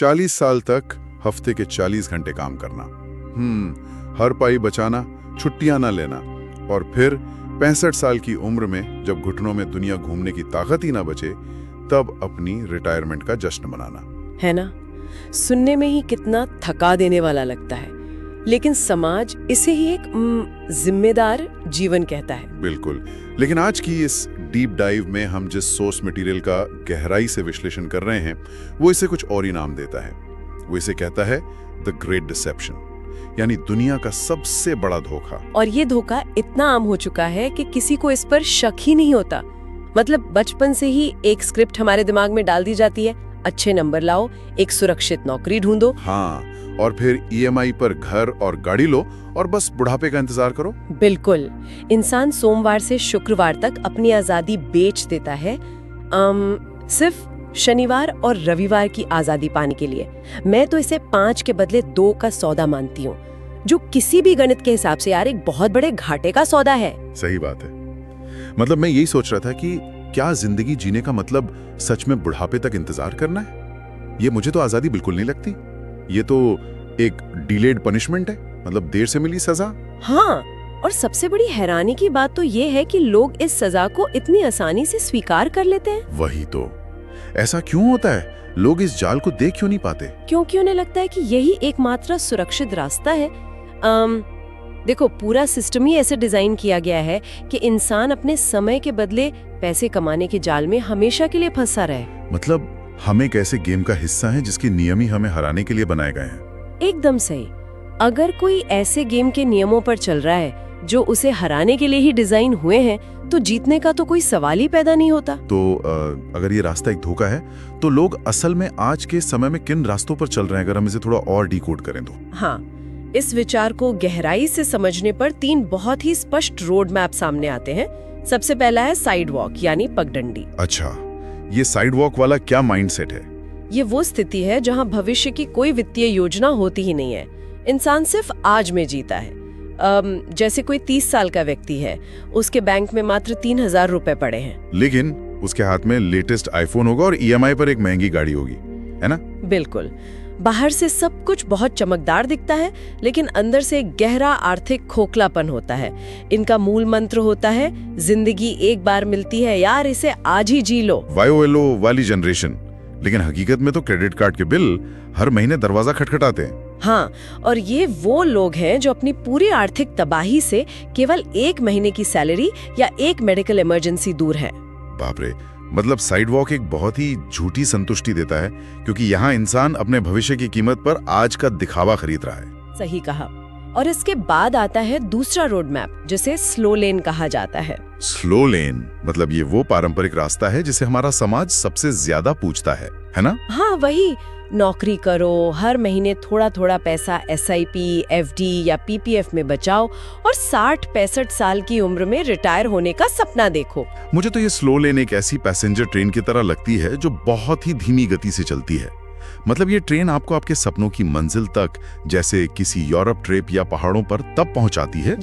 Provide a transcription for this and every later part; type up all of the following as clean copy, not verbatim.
40 साल तक हफ्ते के 40 घंटे काम करना, हर पाई बचाना, छुट्टियां ना लेना, और फिर 65 साल की उम्र में जब घुटनों में दुनिया घूमने की ताकत ही ना बचे, तब अपनी रिटायरमेंट का जश्न मनाना। है ना? सुनने में ही कितना थका देने वाला लगता है, लेकिन समाज इसे ही एक जिम्मेदार जीवन कहता है। बिल्कुल, लेकिन आज की इस डीप डाइव में हम जिस सोर्स मटेरियल का गहराई से विश्लेषण कर रहे हैं, वो इसे कुछ और ही नाम देता है। वो इसे कहता है द ग्रेट डिसेप्शन, यानी दुनिया का सबसे बड़ा धोखा। और ये धोखा इतना आम हो चुका है कि किसी को इस पर शक ही नहीं होता। मतलब बचपन से ही एक स्क्रिप्ट हमारे दिमाग में डाल दी जाती है, अच्छे नंबर लाओ, एक सुरक्षित नौकरी ढूंढो। हाँ, और फिर EMI पर घर और गाड़ी लो और बस बुढ़ापे का इंतजार करो। बिल्कुल, इंसान सोमवार से शुक्रवार तक अपनी आजादी बेच देता है, सिर्फ शनिवार और रविवार की आजादी पाने के लिए। मैं तो इसे 5 के बदले 2 का सौदा मानती हूँ, जो किसी भी गणित के हिसाब से यार एक बहुत बड़े घाटे का सौदा है। सही बात है। मतलब मैं यही सोच रहा था कि क्या जिंदगी जीने का मतलब सच में बुढ़ापे तक इंतजार करना है? ये मुझे तो आजादी बिल्कुल नहीं लगती। ये तो एक डिलेड पनिशमेंट है, मतलब देर से मिली सजा। हाँ, और सबसे बड़ी हैरानी की बात तो ये है कि लोग इस सजा को इतनी आसानी से स्वीकार कर लेते हैं। वही तो, ऐसा क्यों होता है? लोग इस जाल को देख क्यों नहीं पाते? क्योंकि उन्हें लगता है कि यही एकमात्र सुरक्षित रास्ता है। देखो, पूरा सिस्टम ही ऐसे डिजाइन किया गया है कि इंसान अपने समय के बदले पैसे कमाने के जाल में हमेशा के लिए फंसा रहे। मतलब हम एक ऐसे गेम का हिस्सा हैं जिसके नियम ही हमें हराने के लिए बनाए गए हैं। एकदम सही। अगर कोई ऐसे गेम के नियमों पर चल रहा है जो उसे हराने के लिए ही डिजाइन हुए हैं, तो जीतने का तो कोई सवाल ही पैदा नहीं होता। तो अगर ये रास्ता एक धोखा है, तो लोग असल में आज के समय में किन रास्तों पर चल रहे हैं, अगर हम इसे थोड़ा और डिकोड करें तो? हाँ, इस विचार को गहराई से समझने पर 3 बहुत ही स्पष्ट रोड मैप सामने आते हैं। सबसे पहला है साइड वॉक, यानी पगडंडी। अच्छा, ये साइड वॉक वाला क्या माइंडसेट है? ये वो स्थिति है जहाँ भविष्य की कोई वित्तीय योजना होती ही नहीं है। इंसान सिर्फ आज में जीता है। जैसे कोई 30 साल का व्यक्ति है, उसके बैंक में मात्र 3000 रुपए पड़े हैं, लेकिन उसके हाथ में लेटेस्ट आईफोन होगा और EMI पर एक महंगी गाड़ी होगी, है ना? बिल्कुल। बाहर से सब कुछ बहुत चमकदार दिखता है, लेकिन अंदर से एक गहरा आर्थिक खोखलापन होता है। इनका मूल मंत्र होता है, जिंदगी एक बार मिलती है यार, इसे आज ही जी लो। YOLO वाली जनरेशन। लेकिन हकीकत में तो क्रेडिट कार्ड के बिल हर महीने दरवाजा खटखटाते हैं। हाँ, और ये वो लोग हैं जो अपनी पूरी आर्थिक तबाही से केवल 1 महीने की सैलरी या एक मेडिकल इमरजेंसी दूर है। बाप रे, मतलब साइड वॉक एक बहुत ही झूठी संतुष्टि देता है, क्योंकि यहाँ इंसान अपने भविष्य की कीमत पर आज का दिखावा खरीद रहा है। सही कहा। और इसके बाद आता है दूसरा रोड मैप, जिसे स्लो लेन कहा जाता है। स्लो लेन मतलब ये वो पारंपरिक रास्ता है जिसे हमारा समाज सबसे ज्यादा पूछता है ना? हाँ, वही। नौकरी करो, हर महीने थोड़ा थोड़ा पैसा SIP, FD या PPF में बचाओ और 60-65 साल की उम्र में रिटायर होने का सपना देखो। मुझे तो ये स्लो लेन एक ऐसी पैसेंजर ट्रेन की तरह लगती है जो बहुत ही धीमी गति से चलती है। मतलब ये ट्रेन आपको आपके सपनों की मंजिल तक, जैसे किसी यूरोप ट्रिप या पहाड़ों पर, तब पहुंचाती है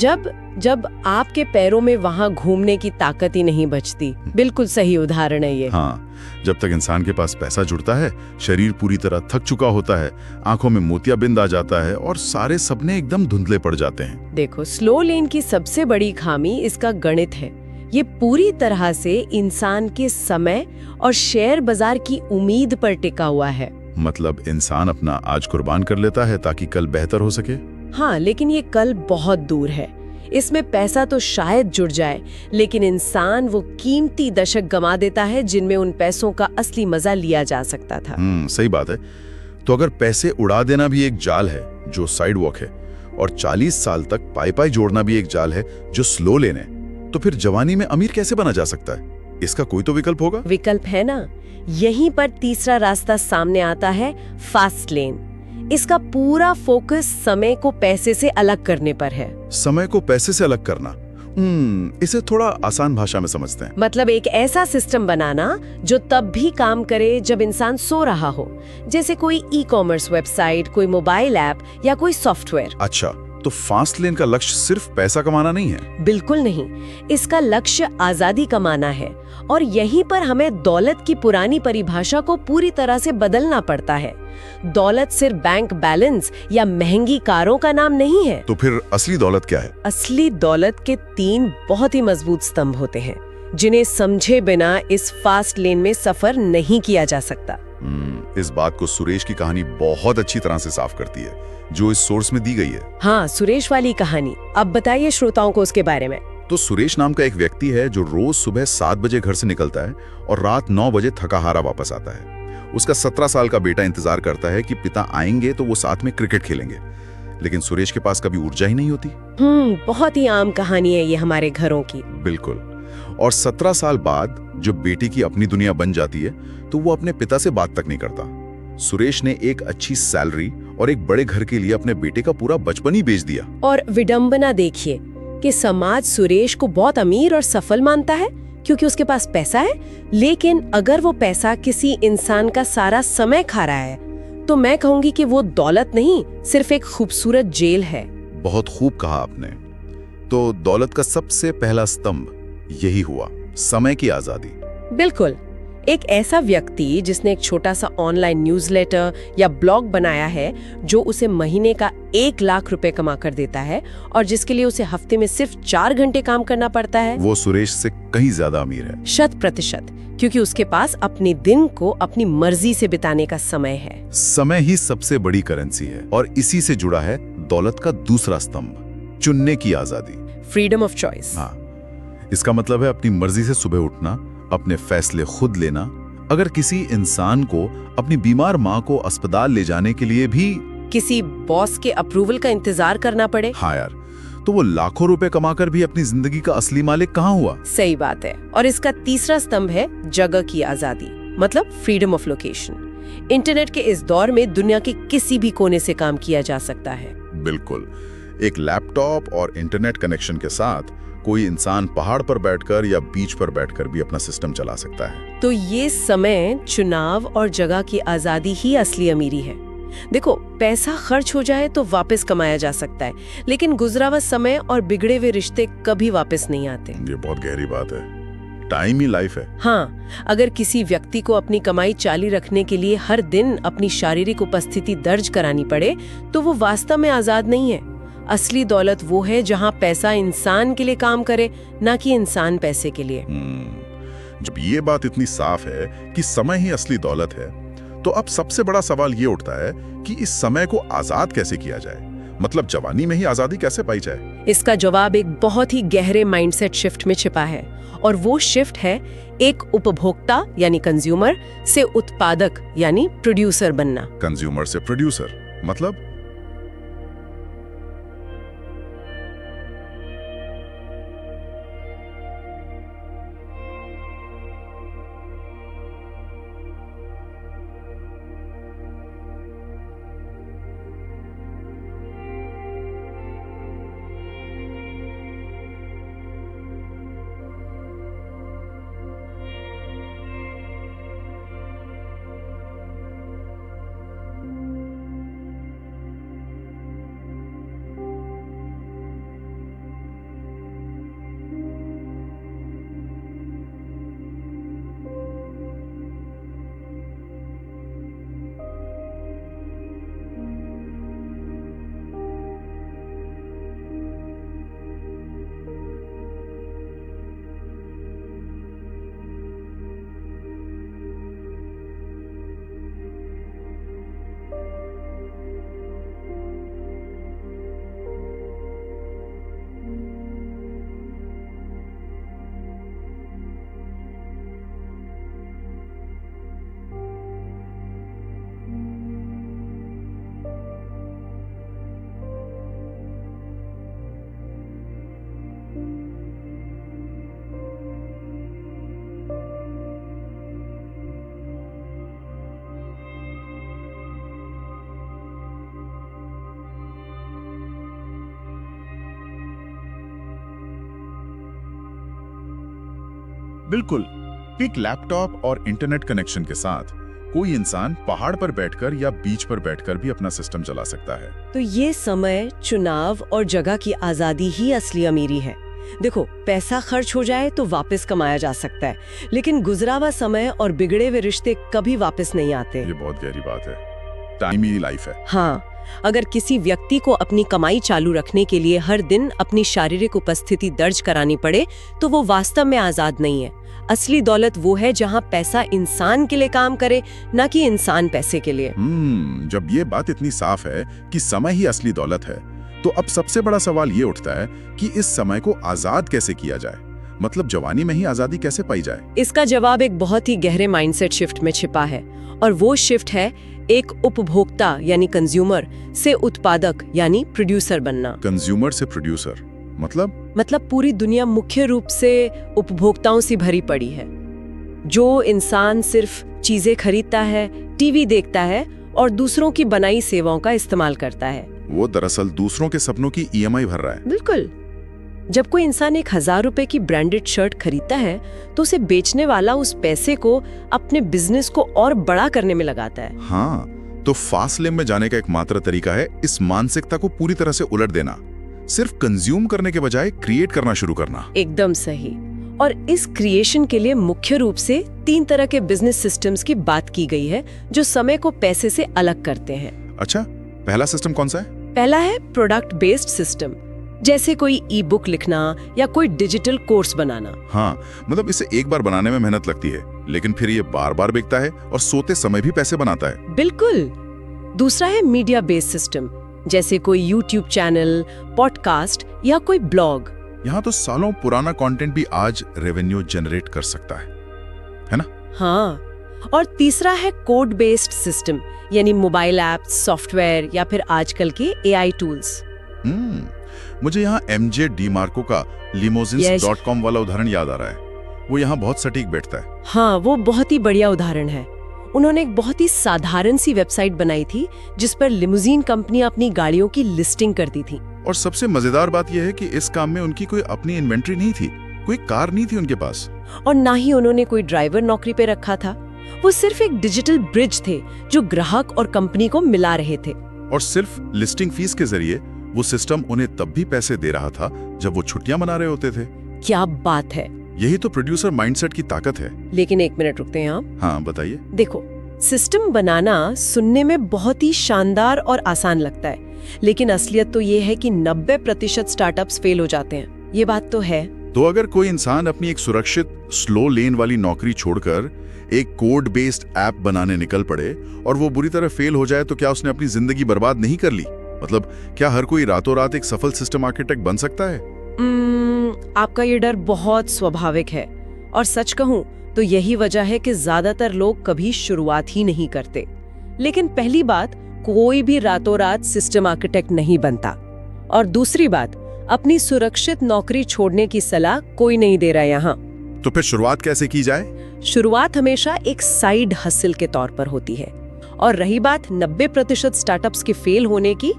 जब आपके पैरों में वहां घूमने की ताकत ही नहीं बचती। बिल्कुल सही उदाहरण है ये। हाँ, जब तक इंसान के पास पैसा जुड़ता है, शरीर पूरी तरह थक चुका होता है, आंखों में मोतियाबिंद आ जाता है और सारे सपने एकदम धुंधले पड़ जाते हैं। देखो, स्लो लेन की सबसे बड़ी खामी इसका गणित है। ये पूरी तरह से इंसान के समय और शेयर बाजार की उम्मीद पर टिका हुआ है। मतलब इंसान अपना आज कुर्बान कर लेता है ताकि कल बेहतर हो सके। हाँ, लेकिन ये कल बहुत दूर है। इसमें पैसा तो शायद जुड़ जाए, लेकिन इंसान वो कीमती दशक गंवा देता है जिनमें उन पैसों का असली मजा लिया जा सकता था। सही बात है। तो अगर पैसे उड़ा देना भी एक जाल है जो साइड वॉक है, और 40 साल तक पाई जोड़ना भी एक जाल है जो स्लो लेन है, तो फिर जवानी में अमीर कैसे बना जा सकता है? इसका कोई तो विकल्प होगा। विकल्प है ना। यहीं पर तीसरा रास्ता सामने आता है, फास्ट लेन। इसका पूरा फोकस समय को पैसे से अलग करने पर है। समय को पैसे से अलग करना, इसे थोड़ा आसान भाषा में समझते हैं। मतलब एक ऐसा सिस्टम बनाना जो तब भी काम करे जब इंसान सो रहा हो, जैसे कोई ई-कॉमर्स वेबसाइट, कोई मोबाइल ऐप या कोई सॉफ्टवेयर। अच्छा, तो फास्ट लेन का लक्ष्य सिर्फ पैसा कमाना नहीं है। बिल्कुल नहीं, इसका लक्ष्य आजादी कमाना है। और यहीं पर हमें दौलत की पुरानी परिभाषा को पूरी तरह से बदलना पड़ता है। दौलत सिर्फ बैंक बैलेंस या महंगी कारों का नाम नहीं है। तो फिर असली दौलत क्या है? असली दौलत के 3 बहुत ही मजबूत स्तंभ होते हैं, जिन्हें समझे बिना इस फास्ट लेन में सफर नहीं किया जा सकता। इस बात को सुरेश की कहानी बहुत अच्छी तरह से साफ करती है, जो इस सोर्स में दी गई है। हाँ, सुरेश वाली कहानी। अब बताइए श्रोताओं को उसके बारे में। तो सुरेश नाम का एक व्यक्ति है जो रोज सुबह 7 बजे घर से निकलता है और रात 9 बजे थका हारा वापस आता है। उसका 17 साल का बेटा इंतजार करता है कि पिता आएंगे तो वो साथ में क्रिकेट खेलेंगे, लेकिन सुरेश के पास कभी ऊर्जा ही नहीं होती। बहुत ही आम कहानी है ये हमारे घरों की। बिल्कुल। और 17 साल बाद जब बेटी की अपनी दुनिया बन जाती है तो वो अपने पिता से बात तक नहीं करता। सुरेश ने एक अच्छी सैलरी और एक बड़े घर के लिए अपने बेटे का पूरा बचपन ही बेच दिया। और विडंबना देखिए कि समाज सुरेश को बहुत अमीर और सफल मानता है क्योंकि उसके पास पैसा है, लेकिन अगर वो पैसा किसी इंसान का सारा समय खा रहा है तो मैं कहूंगी कि वो दौलत नहीं, सिर्फ एक खूबसूरत जेल है। बहुत खूब कहा आपने। तो दौलत का सबसे पहला स्तंभ यही हुआ, समय की आजादी। बिल्कुल। एक ऐसा व्यक्ति जिसने एक छोटा सा ऑनलाइन न्यूज़लेटर या ब्लॉग बनाया है जो उसे महीने का 1 लाख रुपए कमा कर देता है और जिसके लिए उसे हफ्ते में सिर्फ 4 घंटे काम करना पड़ता है, वो सुरेश से कहीं ज्यादा अमीर है। 100%, क्योंकि उसके पास अपने दिन को अपनी मर्जी से बिताने का समय है। समय ही सबसे बड़ी करेंसी है और इसी से जुड़ा है दौलत का दूसरा स्तंभ, चुनने की आजादी, फ्रीडम ऑफ चॉइस। हाँ, इसका मतलब है अपनी मर्जी से सुबह उठना, अपने फैसले खुद लेना। अगर किसी इंसान को अपनी बीमार माँ को अस्पताल ले जाने के लिए भी किसी बॉस के अप्रूवल का इंतजार करना पड़े, हाँ यार, तो वो लाखों रुपए कमाकर भी अपनी जिंदगी का असली मालिक कहाँ हुआ? सही बात है। और इसका तीसरा स्तंभ है जगह की आजादी, मतलब फ्रीडम ऑफ लोकेशन। इंटरनेट के इस दौर में दुनिया के किसी भी कोने से काम किया जा सकता है। बिल्कुल। एक लैपटॉप और इंटरनेट कनेक्शन के साथ कोई इंसान पहाड़ पर बैठकर या बीच पर बैठकर भी अपना सिस्टम चला सकता है। तो ये समय, चुनाव और जगह की आजादी ही असली अमीरी है। देखो, पैसा खर्च हो जाए तो वापस कमाया जा सकता है, लेकिन गुजरा हुआ समय और बिगड़े हुए रिश्ते कभी वापस नहीं आते। ये बहुत गहरी बात है। टाइम ही लाइफ है। हाँ, अगर किसी व्यक्ति को अपनी कमाई चालू रखने के लिए हर दिन अपनी शारीरिक उपस्थिति दर्ज करानी पड़े तो वो वास्तव में आजाद नहीं है। असली दौलत वो है जहाँ पैसा इंसान के लिए काम करे, ना कि इंसान पैसे के लिए। जब ये बात इतनी साफ है कि समय ही असली दौलत है, तो अब सबसे बड़ा सवाल ये उठता है कि इस समय को आजाद कैसे किया जाए? मतलब जवानी में ही आजादी कैसे पाई जाए? इसका जवाब एक बहुत ही गहरे माइंडसेट शिफ्ट में छिपा है, और वो शिफ्ट है एक उपभोक्ता यानी कंज्यूमर से उत्पादक यानी प्रोड्यूसर बनना। कंज्यूमर से प्रोड्यूसर मतलब? बिल्कुल। एक लैपटॉप और इंटरनेट कनेक्शन के साथ कोई इंसान पहाड़ पर बैठकर या बीच पर बैठकर भी अपना सिस्टम चला सकता है। तो ये समय, चुनाव और जगह की आजादी ही असली अमीरी है। देखो, पैसा खर्च हो जाए तो वापस कमाया जा सकता है, लेकिन गुजरा हुआ समय और बिगड़े हुए रिश्ते कभी वापस नहीं आते। ये बहुत गहरी बात है। टाइम ही लाइफ है। हाँ, अगर किसी व्यक्ति को अपनी कमाई चालू रखने के लिए हर दिन अपनी शारीरिक उपस्थिति दर्ज करानी पड़े, तो वो वास्तव में आजाद नहीं है। असली दौलत वो है जहाँ पैसा इंसान के लिए काम करे, ना कि इंसान पैसे के लिए। जब ये बात इतनी साफ है कि समय ही असली दौलत है, तो अब सबसे बड़ा सवाल ये उठता है कि इस समय को आजाद कैसे किया जाए। मतलब जवानी में ही आजादी कैसे पाई जाए? इसका जवाब एक बहुत ही गहरे माइंडसेट शिफ्ट में छिपा है, और वो शिफ्ट है एक उपभोक्ता यानी कंज्यूमर से उत्पादक यानी प्रोड्यूसर बनना। कंज्यूमर से प्रोड्यूसर मतलब पूरी दुनिया मुख्य रूप से उपभोक्ताओं से भरी पड़ी है। जो इंसान सिर्फ चीजें खरीदता है, टीवी देखता है और दूसरों की बनाई सेवाओं का इस्तेमाल करता है, वो दरअसल दूसरों के सपनों की ईएमआई भर रहा है। बिल्कुल। जब कोई इंसान 1000 रुपए की ब्रांडेड शर्ट खरीदता है, तो उसे बेचने वाला उस पैसे को अपने बिजनेस को और बड़ा करने में लगाता है। हाँ, तो फास्ट लेन में जाने का एकमात्र तरीका है इस मानसिकता को पूरी तरह से उलट देना। सिर्फ कंज्यूम करने के बजाय क्रिएट करना शुरू करना। एकदम सही। और इस क्रिएशन के लिए मुख्य रूप से 3 तरह के बिजनेस सिस्टम्स की बात की गई है, जो समय को पैसे से अलग करते हैं। अच्छा, पहला सिस्टम कौन सा है? पहला है प्रोडक्ट बेस्ड सिस्टम, जैसे कोई ई बुक लिखना या कोई डिजिटल कोर्स बनाना। हाँ, मतलब इसे एक बार बनाने में मेहनत लगती है, लेकिन फिर ये बार बार बिकता है और सोते समय भी पैसे बनाता है। बिल्कुल। दूसरा है मीडिया बेस्ड सिस्टम, जैसे कोई यूट्यूब चैनल, पॉडकास्ट या कोई ब्लॉग। यहाँ तो सालों पुराना कंटेंट भी आज रेवेन्यू जनरेट कर सकता है ना? हाँ। और तीसरा है कोड बेस्ड सिस्टम, यानी मोबाइल ऐप्स, सॉफ्टवेयर या फिर आजकल के एआई टूल्स। मुझे यहाँ MJ DeMarco का limousines.com वाला उदाहरण याद आ रहा है। वो यहाँ बहुत सटीक बैठता है। हाँ, वो बहुत ही बढ़िया उदाहरण है। उन्होंने एक बहुत ही साधारण सी वेबसाइट बनाई थी, जिस पर लिमोजीन कंपनियां अपनी गाड़ियों की लिस्टिंग करती थी। और सबसे मजेदार बात यह है कि इस काम में उनकी कोई अपनी इन्वेंट्री नहीं थी, कोई कार नहीं थी उनके पास, और ना ही उन्होंने कोई ड्राइवर नौकरी पे रखा था। वो सिर्फ एक डिजिटल ब्रिज थे जो ग्राहक और कंपनी को मिला रहे थे। और सिर्फ लिस्टिंग फीस के जरिए वो सिस्टम उन्हें तब भी पैसे दे रहा था जब वो छुट्टियां मना रहे होते थे। क्या बात है! यही तो प्रोड्यूसर माइंडसेट की ताकत है। लेकिन 1 मिनट रुकते हैं आप। हाँ, बताइए। देखो, सिस्टम बनाना सुनने में बहुत ही शानदार और आसान लगता है, लेकिन असलियत तो ये है कि 90% स्टार्टअप्स फेल हो जाते हैं। ये बात तो है। तो अगर कोई इंसान अपनी एक सुरक्षित स्लो लेन वाली नौकरी छोड़कर एक कोड बेस्ड ऐप बनाने निकल पड़े और वो बुरी तरह फेल हो जाए, तो क्या उसने अपनी जिंदगी बर्बाद नहीं कर ली? मतलब क्या हर कोई रातों रात एक सफल सिस्टम आर्किटेक्ट बन सकता है? आपका ये डर बहुत स्वाभाविक है, और सच कहूं तो यही वजह है कि ज्यादातर लोग कभी शुरुआत ही नहीं करते। लेकिन पहली बात, कोई भी रातों रात सिस्टम आर्किटेक्ट नहीं बनता, और दूसरी बात, अपनी सुरक्षित नौकरी छोड़ने की सलाह कोई नहीं दे रहा यहाँ। तो फिर शुरुआत कैसे की जाए? शुरुआत हमेशा एक साइड हसल के तौर पर होती है। और रही बात 90% स्टार्टअप्स के फेल होने की,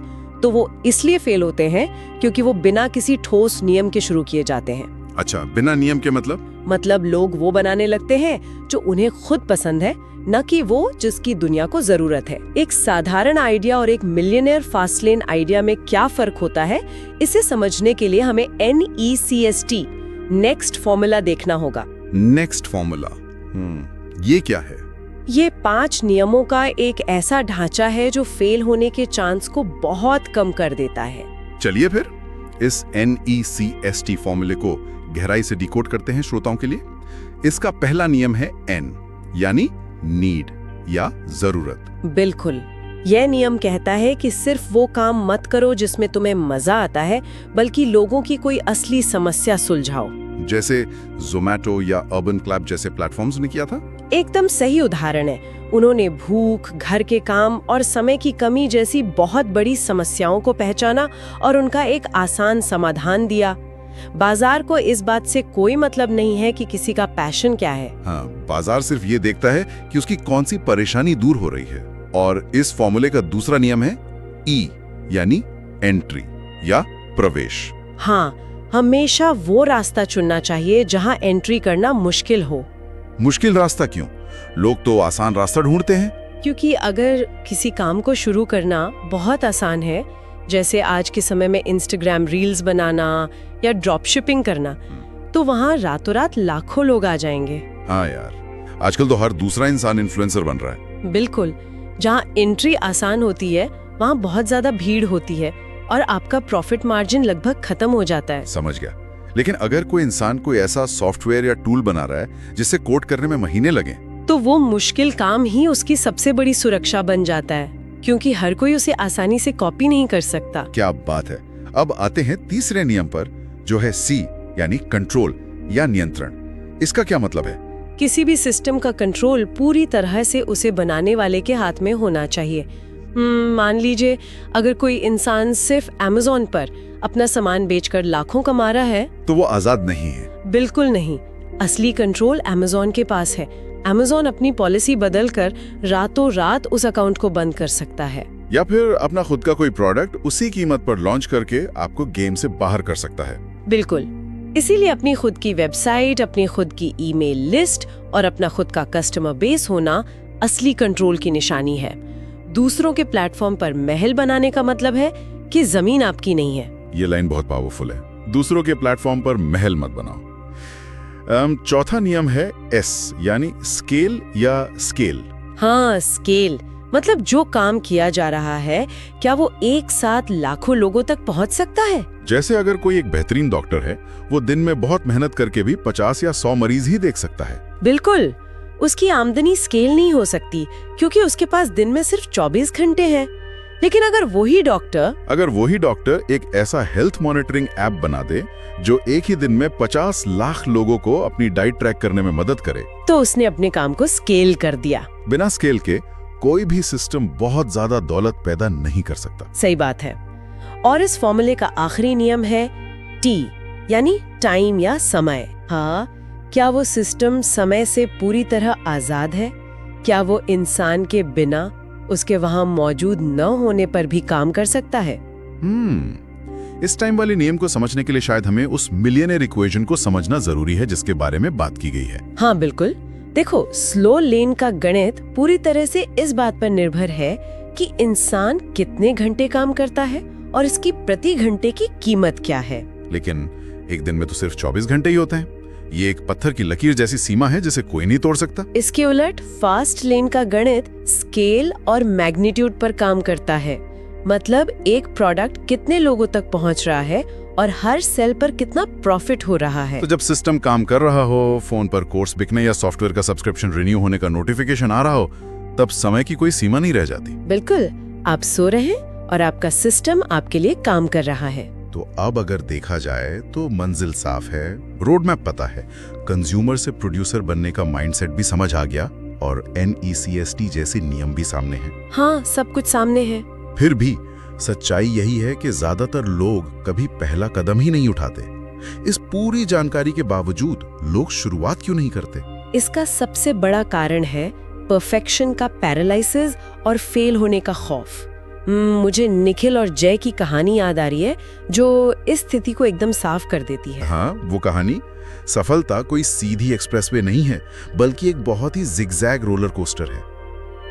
तो वो इसलिए फेल होते हैं क्योंकि वो बिना किसी ठोस नियम के शुरू किए जाते हैं। अच्छा, बिना नियम के मतलब लोग वो बनाने लगते हैं जो उन्हें खुद पसंद है, न कि वो जिसकी दुनिया को जरूरत है। एक साधारण आइडिया और एक मिलियनेयर फास्ट लेन आइडिया में क्या फर्क होता है, इसे समझने के लिए हमें NECST नेक्स्ट फॉर्मूला देखना होगा। नेक्स्ट फॉर्मूला, ये क्या है? ये 5 नियमों का एक ऐसा ढांचा है जो फेल होने के चांस को बहुत कम कर देता है। चलिए फिर इस NECST फॉर्मूले को गहराई से डिकोड करते हैं श्रोताओं के लिए। इसका पहला नियम है N, यानी नीड या जरूरत। बिल्कुल। यह नियम कहता है कि सिर्फ वो काम मत करो जिसमें तुम्हें मजा आता है, बल्कि लोगों की कोई असली समस्या सुलझाओ। जैसे Zomato या अर्बन क्लैब जैसे प्लेटफॉर्म्स ने किया था। एकदम सही उदाहरण है। उन्होंने भूख, घर के काम और समय की कमी जैसी बहुत बड़ी समस्याओं को पहचाना और उनका एक आसान समाधान दिया। बाजार को इस बात से कोई मतलब नहीं है कि किसी का पैशन क्या है। हाँ, बाजार सिर्फ ये देखता है कि उसकी कौन सी परेशानी दूर हो रही है। और इस फॉर्मूले का दूसरा नियम है E, यानी एंट्री या प्रवेश। हाँ, हमेशा वो रास्ता चुनना चाहिए जहाँ एंट्री करना मुश्किल हो। मुश्किल रास्ता क्यों? लोग तो आसान रास्ता ढूंढते हैं। क्योंकि अगर किसी काम को शुरू करना बहुत आसान है, जैसे आज के समय में इंस्टाग्राम रील्स बनाना या ड्रॉप शिपिंग करना, तो वहाँ रातों रात लाखों लोग आ जाएंगे। हाँ यार, आजकल तो हर दूसरा इंसान इन्फ्लुएंसर बन रहा है। बिल्कुल, जहाँ एंट्री आसान होती है वहाँ बहुत ज्यादा भीड़ होती है और आपका प्रॉफिट मार्जिन लगभग खत्म हो जाता है। समझ गया। लेकिन अगर कोई इंसान कोई ऐसा सॉफ्टवेयर या टूल बना रहा है जिससे कोड करने में महीने लगे, तो वो मुश्किल काम ही उसकी सबसे बड़ी सुरक्षा बन जाता है, क्योंकि हर कोई उसे आसानी से कॉपी नहीं कर सकता। क्या बात है। अब आते हैं तीसरे नियम पर, जो है सी, यानी कंट्रोल या नियंत्रण। इसका क्या मतलब है? किसी भी सिस्टम का कंट्रोल पूरी तरह से उसे बनाने वाले के हाथ में होना चाहिए। मान लीजिए अगर कोई इंसान सिर्फ Amazon पर अपना सामान बेचकर लाखों कमा रहा है, तो वो आजाद नहीं है। बिल्कुल नहीं। असली कंट्रोल Amazon के पास है। Amazon अपनी पॉलिसी बदलकर रातों रात उस अकाउंट को बंद कर सकता है, या फिर अपना खुद का कोई प्रोडक्ट उसी कीमत पर लॉन्च करके आपको गेम से बाहर कर सकता है। बिल्कुल। इसीलिए अपनी खुद की वेबसाइट, अपनी खुद की ईमेल लिस्ट और अपना खुद का कस्टमर बेस होना असली कंट्रोल की निशानी है। दूसरों के प्लेटफॉर्म पर महल बनाने का मतलब है कि जमीन आपकी नहीं है। ये लाइन बहुत पावरफुल है। दूसरों के प्लेटफॉर्म पर महल मत बनाओ। चौथा नियम है एस, यानी स्केल या स्केल। हाँ, स्केल मतलब जो काम किया जा रहा है क्या वो एक साथ लाखों लोगों तक पहुंच सकता है? जैसे अगर कोई एक बेहतरीन डॉक्टर है, वो दिन में बहुत मेहनत करके भी 50 या 100 मरीज ही देख सकता है। बिल्कुल। उसकी आमदनी स्केल नहीं हो सकती क्योंकि उसके पास दिन में सिर्फ 24 घंटे हैं। लेकिन अगर वही डॉक्टर एक ऐसा हेल्थ मॉनिटरिंग ऐप बना दे जो एक ही दिन में 50 लाख लोगों को अपनी डाइट ट्रैक करने में मदद करे, तो उसने अपने काम को स्केल कर दिया। बिना स्केल के कोई भी सिस्टम बहुत ज्यादा दौलत पैदा नहीं कर सकता। सही बात है। और इस फॉर्मूले का आखिरी नियम है टी, यानी टाइम या समय। हाँ, क्या वो सिस्टम समय से पूरी तरह आजाद है? क्या वो इंसान के बिना उसके वहां मौजूद न होने पर भी काम कर सकता है? इस टाइम वाले नियम को समझने के लिए शायद हमें उस मिलियनेयर इक्वेशन को समझना जरूरी है जिसके बारे में बात की गई है। हाँ बिल्कुल। देखो, स्लो लेन का गणित पूरी तरह से इस बात पर निर्भर है कि इंसान कितने घंटे काम करता है और इसकी प्रति घंटे की कीमत क्या है। लेकिन एक दिन में तो सिर्फ 24 घंटे ही होते हैं। ये एक पत्थर की लकीर जैसी सीमा है जिसे कोई नहीं तोड़ सकता। इसके उलट फास्ट लेन का गणित स्केल और मैग्नीट्यूड पर काम करता है। मतलब एक प्रोडक्ट कितने लोगों तक पहुंच रहा है और हर सेल पर कितना प्रॉफिट हो रहा है। तो जब सिस्टम काम कर रहा हो, फोन पर कोर्स बिकने या सॉफ्टवेयर का सब्सक्रिप्शन रिन्यू होने का नोटिफिकेशन आ रहा हो, तब समय की कोई सीमा नहीं रह जाती। बिल्कुल, आप सो रहे हैं और आपका सिस्टम आपके लिए काम कर रहा है। तो अब अगर देखा जाए तो मंजिल साफ है, रोड मैप पता है, कंज्यूमर से प्रोड्यूसर बनने का माइंडसेट भी समझ आ गया और NECST जैसे नियम भी सामने हैं। हाँ, सब कुछ सामने है। फिर भी सच्चाई यही है कि ज्यादातर लोग कभी पहला कदम ही नहीं उठाते। इस पूरी जानकारी के बावजूद लोग शुरुआत क्यों नहीं करते? इसका सबसे बड़ा कारण है परफेक्शन का पैरालिसिस और फेल होने का खौफ। मुझे निखिल और जय की कहानी याद आ रही है जो इस स्थिति को एकदम साफ कर देती है। हाँ, वो कहानी, सफलता कोई सीधी एक्सप्रेसवे नहीं है बल्कि एक बहुत ही जिगजैग रोलर कोस्टर है।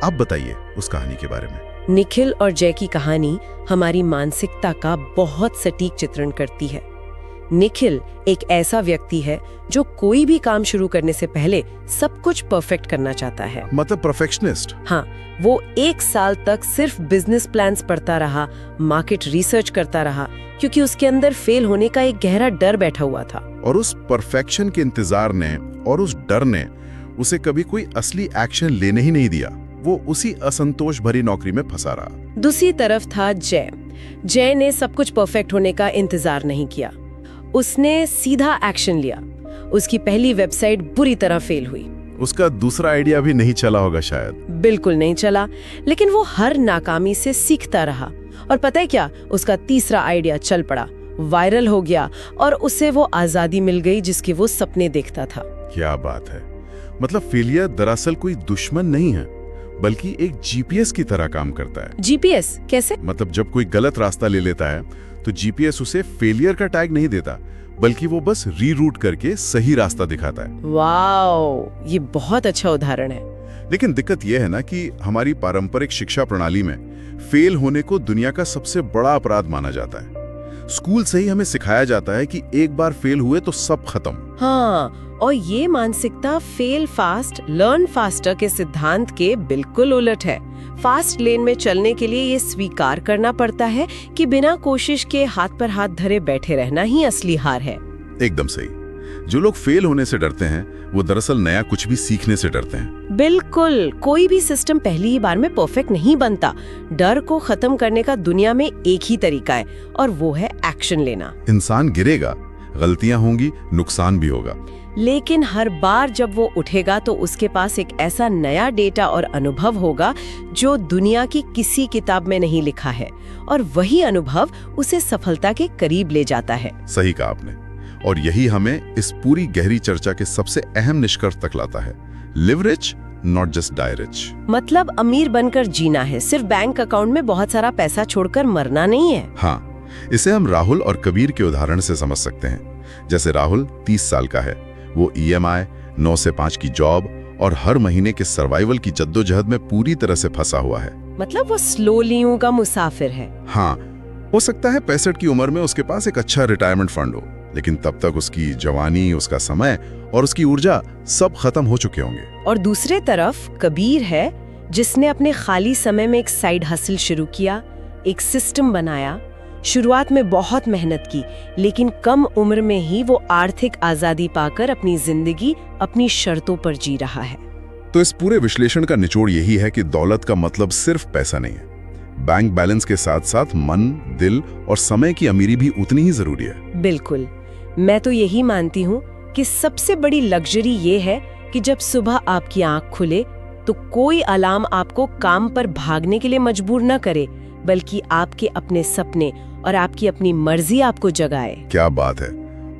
आप बताइए उस कहानी के बारे में। निखिल और जय की कहानी हमारी मानसिकता का बहुत सटीक चित्रण करती है। निखिल एक ऐसा व्यक्ति है जो कोई भी काम शुरू करने से पहले सब कुछ परफेक्ट करना चाहता है। मतलब परफेक्शनिस्ट। हाँ, वो 1 साल तक सिर्फ बिजनेस प्लान्स पढ़ता रहा, मार्केट रिसर्च करता रहा, क्योंकि उसके अंदर फेल होने का एक गहरा डर बैठा हुआ था। और उस परफेक्शन के इंतजार ने और उस डर ने उसे कभी कोई असली एक्शन लेने ही नहीं दिया। वो उसी असंतोष भरी नौकरी में फंसा रहा। दूसरी तरफ था जय। जय ने सब कुछ परफेक्ट होने का इंतजार नहीं किया, उसने सीधा एक्शन लिया। उसकी पहली वेबसाइट बुरी तरह फेल हुई। उसका दूसरा आइडिया भी नहीं चला होगा शायद। बिल्कुल नहीं चला, लेकिन वो हर नाकामी से सीखता रहा। और पता है क्या, उसका तीसरा आइडिया चल पड़ा, वायरल हो गया और उसे वो आजादी मिल गई जिसके वो सपने देखता था। क्या बात है। मतलब फेलियर दरअसल कोई दुश्मन नहीं है बल्कि एक GPS की तरह काम करता है। GPS कैसे? मतलब जब कोई गलत रास्ता ले लेता है तो GPS उसे फेलियर का टैग नहीं देता बल्कि वो बस रीरूट करके सही रास्ता दिखाता है। वाओ, ये बहुत अच्छा उदाहरण है। लेकिन दिक्कत यह है ना कि हमारी पारंपरिक शिक्षा प्रणाली में फेल होने को दुनिया का सबसे बड़ा अपराध माना जाता है। स्कूल से ही हमें सिखाया जाता है कि एक बार फेल हुए तो सब खत्म। हाँ, और ये मानसिकता फेल फास्ट लर्न फास्टर के सिद्धांत के बिल्कुल उलट है। फास्ट लेन में चलने के लिए ये स्वीकार करना पड़ता है कि बिना कोशिश के हाथ पर हाथ धरे बैठे रहना ही असली हार है। एकदम सही। जो लोग फेल होने से डरते हैं वो दरअसल नया कुछ भी सीखने से डरते हैं। बिल्कुल, कोई भी सिस्टम पहली ही बार में परफेक्ट नहीं बनता। डर को खत्म करने का दुनिया में एक ही तरीका है और वो है एक्शन लेना। इंसान गिरेगा, गलतियां होंगी, नुकसान भी होगा, लेकिन हर बार जब वो उठेगा तो उसके पास एक ऐसा नया डेटा और अनुभव होगा जो दुनिया की किसी किताब में नहीं लिखा है, और वही अनुभव उसे सफलता के करीब ले जाता है। सही कहा आपने। और यही हमें इस पूरी गहरी चर्चा के सबसे अहम निष्कर्ष तक लाता है। Live rich, not just die rich. मतलब अमीर बनकर जीना है, सिर्फ बैंक अकाउंट में बहुत सारा पैसा छोड़कर मरना नहीं है। हाँ, इसे हम राहुल और कबीर के उदाहरण से समझ सकते हैं। जैसे राहुल 30 साल का है, वो EMI, 9 से 5 की जॉब और हर महीने के सर्वाइवल की जद्दोजहद में पूरी तरह से फंसा हुआ है। मतलब वो स्लोलियों का मुसाफिर है। हाँ, हो सकता है 65 की उम्र में उसके पास एक अच्छा रिटायरमेंट फंड हो, लेकिन तब तक उसकी जवानी, उसका समय और उसकी ऊर्जा सब खत्म हो चुके होंगे। और दूसरे तरफ कबीर है, जिसने अपने खाली समय में एक साइड हसल शुरू किया, एक सिस्टम बनाया। शुरुआत में बहुत मेहनत की, लेकिन कम उम्र में ही वो आर्थिक आजादी पाकर अपनी जिंदगी अपनी शर्तों पर जी रहा है। तो इस पूरे विश्लेषण का निचोड़ यही है कि दौलत का मतलब सिर्फ पैसा नहीं है। बैंक बैलेंस के साथ साथ मन, दिल और समय की अमीरी भी उतनी ही जरूरी है। बिल्कुल, मैं तो यही मानती हूँ कि सबसे बड़ी लग्जरी ये है कि जब सुबह आपकी आंख खुले तो कोई अलार्म आपको काम पर भागने के लिए मजबूर न करे, बल्कि आपके अपने सपने और आपकी अपनी मर्जी आपको जगाए। क्या बात है।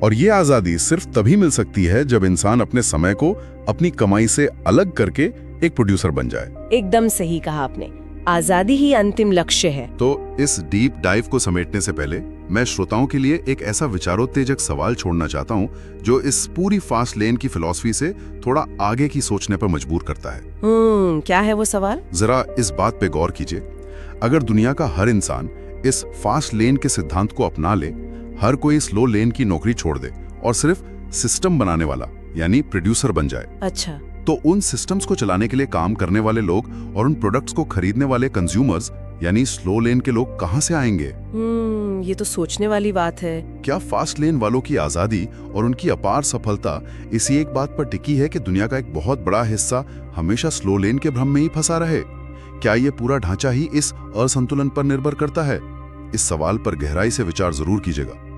और ये आजादी सिर्फ तभी मिल सकती है जब इंसान अपने समय को अपनी कमाई से अलग करके एक प्रोड्यूसर बन जाए। एकदम सही कहा आपने, आजादी ही अंतिम लक्ष्य है। तो इस डीप डाइव को समेटने से पहले मैं श्रोताओं के लिए एक ऐसा विचारोत्तेजक सवाल छोड़ना चाहता हूँ जो इस पूरी फास्ट लेन की फिलॉसफी से थोड़ा आगे की सोचने पर मजबूर करता है। क्या है वो सवाल? जरा इस बात पे गौर कीजिए, अगर दुनिया का हर इंसान इस फास्ट लेन के सिद्धांत को अपना ले, हर कोई स्लो लेन की नौकरी छोड़ दे और सिर्फ सिस्टम बनाने वाला यानी प्रोड्यूसर बन जाए, अच्छा, तो उन सिस्टम्स को चलाने के लिए काम करने वाले लोग और उन प्रोडक्ट्स को खरीदने वाले कंज्यूमर्स यानी स्लो लेन के लोग कहां से आएंगे? ये तो सोचने वाली बात है। क्या फास्ट लेन वालों की आजादी और उनकी अपार सफलता इसी एक बात पर टिकी है कि दुनिया का एक बहुत बड़ा हिस्सा हमेशा स्लो लेन के भ्रम में ही फंसा रहे? क्या ये पूरा ढांचा ही इस असंतुलन पर निर्भर करता है? इस सवाल पर गहराई से विचार जरूर कीजिएगा।